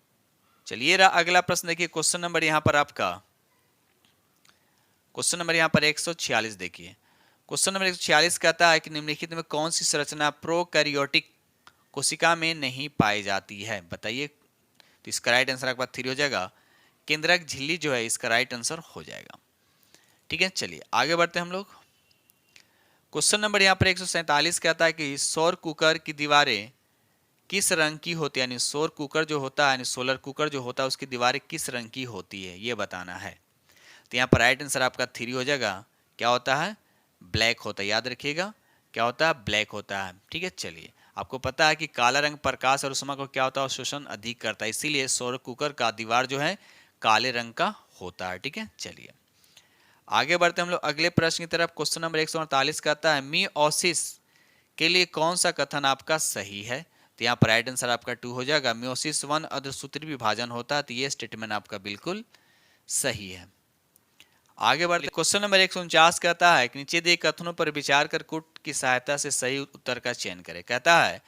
चलिए रहा अगला प्रश्न देखिए, क्वेश्चन नंबर यहाँ पर आपका, क्वेश्चन नंबर यहाँ पर 146 देखिए। क्वेश्चन नंबर 146 कहता है कि निम्नलिखित में कौन सी संरचना प्रोकैरियोटिक कोशिका में नहीं पाई जाती है, बताइए। तो इसका राइट आंसर आपका 3 हो जाएगा। केंद्रक झिल्ली जो है इसका राइट आंसर हो जाएगा। ठीक है, चलिए आगे बढ़ते हैं हम लोग। क्वेश्चन नंबर यहाँ पर 147 कहता है कि सौर कुकर की दीवारें किस रंग की होती है, यानी सौर कुकर जो होता है, यानी सोलर कुकर जो होता है, उसकी दीवारें किस रंग की होती है, ये बताना है। तो यहाँ पर राइट आंसर आपका 3 हो जाएगा। क्या होता है, ब्लैक होता है, याद रखिएगा क्या होता है, ब्लैक होता है। ठीक है, चलिए आपको पता है कि काला रंग प्रकाश और उष्मा को क्या होता है, शोषण अधिक करता है, इसीलिए सौर कुकर का दीवार जो है काले रंग का होता है। ठीक है, चलिए आगे बढ़ते हम लोग अगले प्रश्न की तरफ। क्वेश्चन नंबर 148 कहता है, मियोसिस के लिए कौन सा कथन आपका सही है। तो यहाँ पर राइट आंसर आपका 2 हो जाएगा। मियोसिस 1 अर्धसूत्री विभाजन होता है। तो ये स्टेटमेंट आपका बिल्कुल सही है। आगे बढ़ते क्वेश्चन नंबर 149 कहता है कि नीचे दिए कथनों पर विचार कर कूट की सहायता से सही उत्तर का चयन करें। कहता है,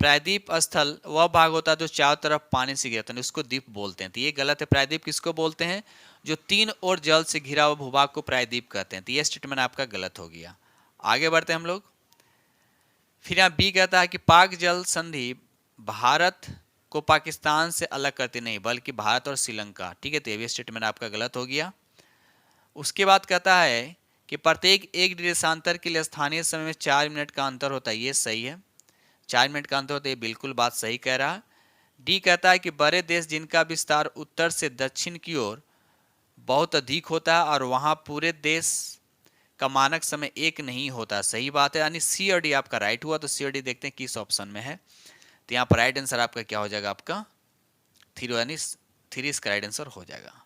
प्रायद्वीप स्थल वह भाग होता है जो चारों तरफ पानी से घिरा होता है, उसको द्वीप बोलते हैं। तो ये गलत है। प्रायद्वीप किसको बोलते हैं, जो 3 ओर जल से घिरा हुआ भूभाग को प्रायद्वीप कहते हैं। तो ये स्टेटमेंट आपका गलत हो गया। आगे बढ़ते हैं हम लोग। फिर यहाँ बी कहता है कि पाक जल संधि भारत को पाकिस्तान से अलग करती नहीं, बल्कि भारत और श्रीलंका। ठीक है, तो ये भी स्टेटमेंट आपका गलत हो गया। उसके बाद कहता है कि प्रत्येक 1 डिग्री देशांतर के लिए स्थानीय समय में 4 मिनट का अंतर होता है। ये सही है, 4 मिनट का अंतर होता है, ये बिल्कुल बात सही कह रहा है। डी कहता है कि बड़े देश जिनका विस्तार उत्तर से दक्षिण की ओर बहुत अधिक होता है और वहां पूरे देश का मानक समय 1 नहीं होता। सही बात है, यानी सी और डी आपका राइट हुआ। तो सी और डी देखते हैं किस ऑप्शन में है। तो यहाँ पर राइट आंसर आपका क्या हो जाएगा, आपका 3, यानी 3 इसका राइट आंसर हो जाएगा।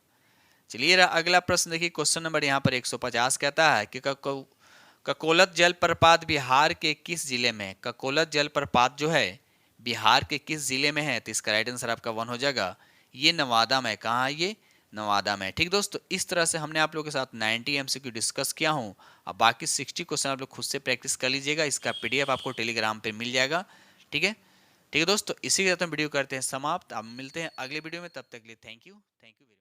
चलिए अगला प्रश्न देखिए। क्वेश्चन नंबर यहाँ पर 150 कहता है कि ककोलत जलप्रपात बिहार के किस जिले में है। ककोलत जलप्रपात जो है बिहार के किस जिले में है। तो इसका राइट आंसर आपका 1 हो जाएगा। ये नवादा में, कहाँ है ये, नवादा में। ठीक दोस्तों, इस तरह से हमने आप लोगों के साथ 90 MCQ डिस्कस किया हूँ। अब बाकी 60 क्वेश्चन आप लोग खुद से प्रैक्टिस कर लीजिएगा। इसका PDF आपको टेलीग्राम पे मिल जाएगा। ठीक है, ठीक है दोस्तों, इसी के साथ हम वीडियो करते हैं समाप्त। अब मिलते हैं अगले वीडियो में, तब तक के लिए थैंक यू वेरी मच।